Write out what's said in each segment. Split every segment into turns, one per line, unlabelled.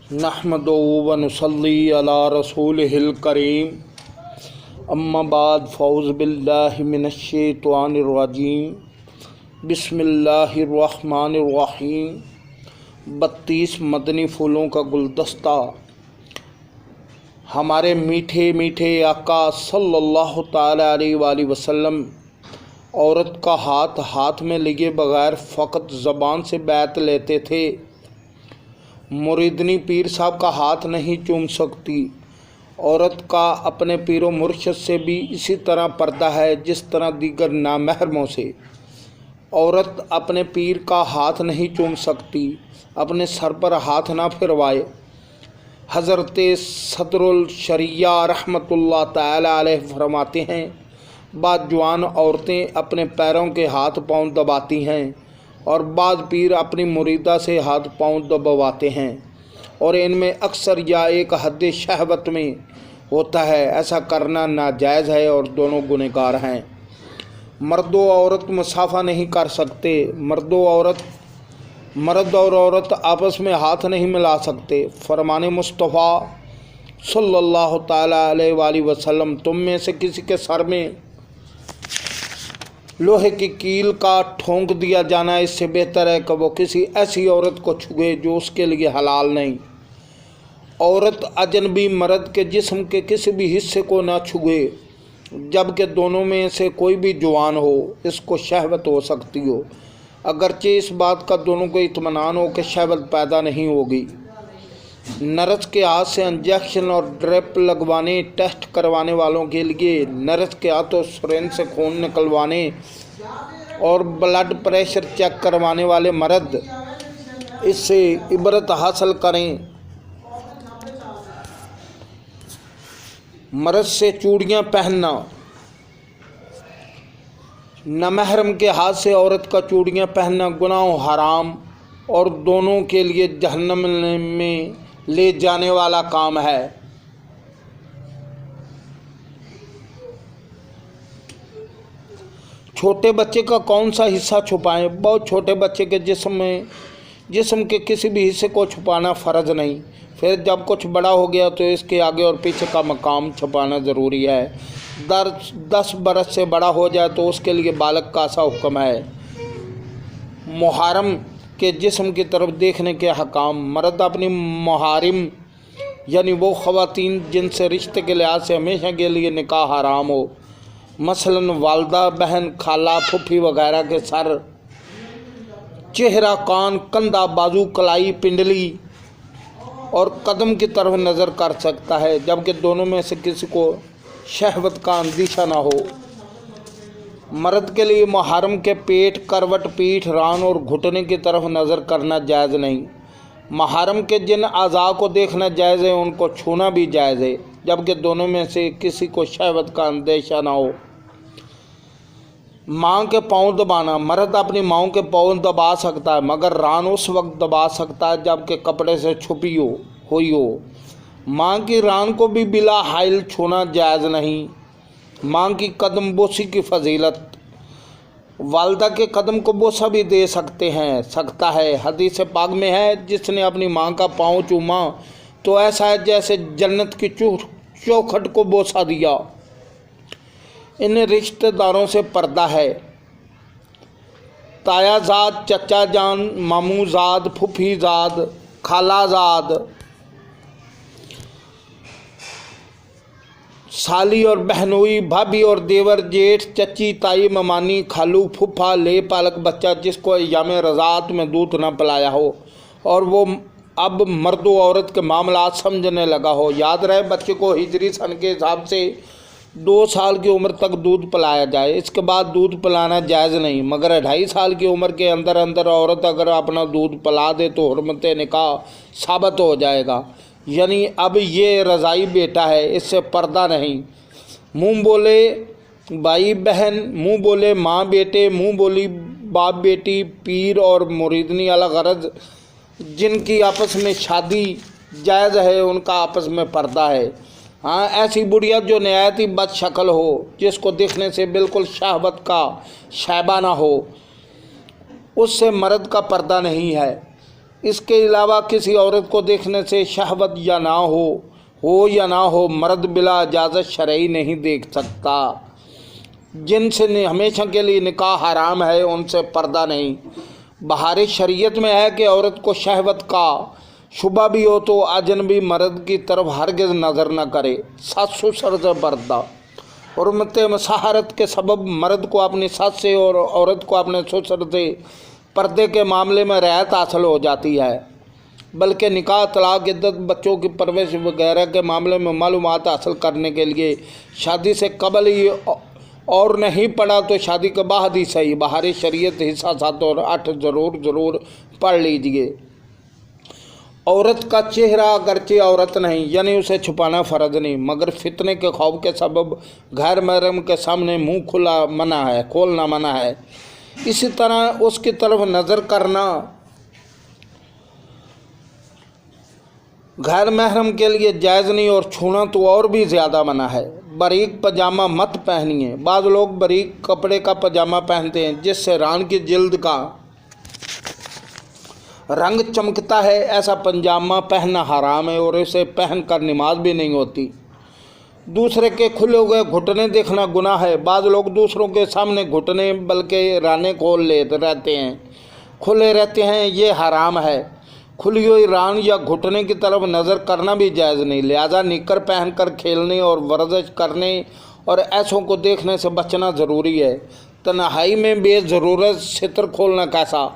नहमदुहु व नुसल्ली अला रसूलिहिल करीम अम्मा बाद फ़ौज़ बिल्लाहि मिनश्शैतानिर रजीम बिस्मिल्लाहिर्रहमानिर रहीम। 32 मदनी फूलों का गुलदस्ता। हमारे मीठे मीठे आका सल्लल्लाहु ताला अलैहि वसल्लम औरत का हाथ हाथ में लिए बगैर फ़कत ज़बान से बैत लेते थे। मुरीदनी पीर साहब का हाथ नहीं चूम सकती। औरत का अपने पीरो मुर्शद से भी इसी तरह पर्दा है जिस तरह दीगर नामहरमों से। औरत अपने पीर का हाथ नहीं चूम सकती, अपने सर पर हाथ ना फिरवाए। हज़रत सदरुल शरिया रहमतुल्लाह ताला अलैह फरमाते हैं, बाद जवान औरतें अपने पैरों के हाथ पांव दबाती हैं और बाद पीर अपनी मुरीदा से हाथ पांव दबाते हैं, और इनमें अक्सर या एक हद शहवत में होता है। ऐसा करना नाजायज़ है और दोनों गुनहगार हैं। मर्द और औरत मुसाफा नहीं कर सकते। मर्द और औरत आपस में हाथ नहीं मिला सकते। फरमाने मुस्तफ़ा सल्लल्लाहु ताला अलैहि वसल्लम, तुम में से किसी के सर में लोहे की कील का ठोंक दिया जाना इससे बेहतर है कि वो किसी ऐसी औरत को छुए जो उसके लिए हलाल नहीं। औरत अजनबी मर्द के जिस्म के किसी भी हिस्से को ना छुए, जबकि दोनों में से कोई भी जवान हो, इसको शहवत हो सकती हो, अगरचे इस बात का दोनों को इत्मीनान हो कि शहवत पैदा नहीं होगी। नर्स के हाथ से इंजेक्शन और ड्रिप लगवाने, टेस्ट करवाने वालों के लिए नर्स के हाथों सिरिंज से खून निकलवाने और ब्लड प्रेशर चेक करवाने वाले मर्द इससे इबरत हासिल करें। मर्द से चूड़ियाँ पहनना, नामहरम के हाथ से औरत का चूड़ियाँ पहनना गुनाह हराम और दोनों के लिए जहन्नम में ले जाने वाला काम है। छोटे बच्चे का कौन सा हिस्सा छुपाएं? बहुत छोटे बच्चे के जिस्म के किसी भी हिस्से को छुपाना फ़र्ज नहीं। फिर जब कुछ बड़ा हो गया तो इसके आगे और पीछे का मकाम छुपाना ज़रूरी है। 10 बरस से बड़ा हो जाए तो उसके लिए बालक का ऐसा हुक्म है। मुहर्रम के जिस्म की तरफ देखने के हकाम। मर्द अपनी मुहर्रम यानी वो ख़वातीन जिनसे रिश्ते के लिहाज से हमेशा के लिए निकाह हराम हो, मसलन वालदा, बहन, खाला, फूफी वगैरह के सर, चेहरा, कान, कंधा, बाजू, कलाई, पिंडली और कदम की तरफ नज़र कर सकता है, जबकि दोनों में से किसी को शहवत का अंदेशा ना हो। मर्द के लिए मुहर्रम के पेट, करवट, पीठ, रान और घुटने की तरफ नज़र करना जायज़ नहीं। मुहर्रम के जिन अज़ा को देखना जायज़ है उनको छूना भी जायज़ है, जबकि दोनों में से किसी को शहवत का अंदेशा ना हो। माँ के पाँव दबाना। मर्द अपनी माँ के पाँव दबा सकता है, मगर रान उस वक्त दबा सकता है जबकि कपड़े से छुपी हुई हो। माँ की रान को भी बिला हाइल छूना जायज़ नहीं। माँ की कदम बोसी की फजीलत। वालदा के कदम को बोसा भी दे सकता है। हदीस पाक में है, जिसने अपनी माँ का पाँव चूमा तो ऐसा है जैसे जन्नत की चौखट को बोसा दिया। इन रिश्तेदारों से पर्दा है। तायाजाद, चचा जान, मामूजाद, फूफीजाद, खालाजाद, साली और बहनोई, भाभी और देवर, जेठ, चची, ताई, ममानी, खालू, फूफा, ले पालक बच्चा जिसको अय्याम रज़ात में दूध न पिलाया हो और वो अब मर्द व औरत के मामलात समझने लगा हो। याद रहे, बच्चे को हिजरी सन के हिसाब से 2 साल की उम्र तक दूध पिलाया जाए, इसके बाद दूध पिलाना जायज़ नहीं। मगर 2.5 साल की उम्र के अंदर औरत अगर अपना दूध पिला दे तो हुर्मत निकाह साबित हो जाएगा, यानी अब ये रज़ाई बेटा है, इससे पर्दा नहीं। मुँह बोले भाई बहन, मुँह बोले माँ बेटे, मुँह बोली बाप बेटी, पीर और मुरीदनी अलग गरज जिनकी आपस में शादी जायज़ है उनका आपस में पर्दा है। हाँ, ऐसी बुढ़िया जो नहायत ही बदशक्ल हो, जिसको देखने से बिल्कुल शहवत का शैबा ना हो, उससे मर्द का पर्दा नहीं है। इसके अलावा किसी औरत को देखने से शहवत या ना हो या ना हो, मर्द बिला इजाज़त शरई नहीं देख सकता। जिनसे हमेशा के लिए निकाह हराम है उनसे पर्दा नहीं। बहार शरीयत में है कि औरत को शहवत का शुबा भी हो तो अजनबी मर्द की तरफ हरगिज़ नज़र न करे। सास ससुर से पर्दा। हुर्मत मसाहरत के सबब मर्द को अपनी सास से और औरत को अपने ससुर से पर्दे के मामले में रियायत हासिल हो जाती है, बल्कि निकाह, तलाक, इद्दत, बच्चों की परवरिश वगैरह के मामले में मालूमात हासिल करने के लिए शादी से कबल ही और नहीं पढ़ा तो शादी के बाद ही सही। बहार शरीयत हिस्सा 7 और 8 ज़रूर पढ़ लीजिए। औरत का चेहरा अगरचे औरत नहीं, यानी उसे छुपाना फ़र्ज नहीं, मगर फितने के खौफ के सबब गैर महरम के सामने मुंह खोलना मना है। इसी तरह उसकी तरफ नज़र करना गैर महरम के लिए जायज़ नहीं और छूना तो और भी ज़्यादा मना है। बारीक पजामा मत पहनिए। बाज़ लोग बारीक कपड़े का पजामा पहनते हैं जिससे रान की जिल्द का रंग चमकता है। ऐसा पजामा पहनना हराम है और इसे पहनकर नमाज भी नहीं होती। दूसरे के खुले हुए घुटने देखना गुनाह है। बाज़ लोग दूसरों के सामने घुटने बल्कि राने खोल लेते रहते हैं, खुले रहते हैं, ये हराम है। खुली हुई रान या घुटने की तरफ नज़र करना भी जायज़ नहीं। लिहाजा निकर पहनकर खेलने और वर्जिश करने और ऐसों को देखने से बचना ज़रूरी है। तन्हाई में बेज़रूरत सितर खोलना कैसा?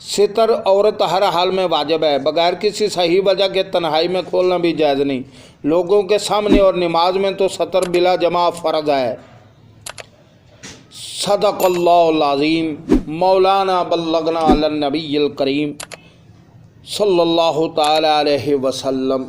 सितर औरत हर हाल में वाजिब है, बगैर किसी सही वजह के तन्हाई में खोलना भी जायज़ नहीं। लोगों के सामने और नमाज में तो सतर बिला जमा फ़र्ज है। सदक़ल्लाहुल अज़ीम। मौलाना बल्लगना अलन नबील करीम सल्लल्लाहु ताला अलैहि वसल्लम।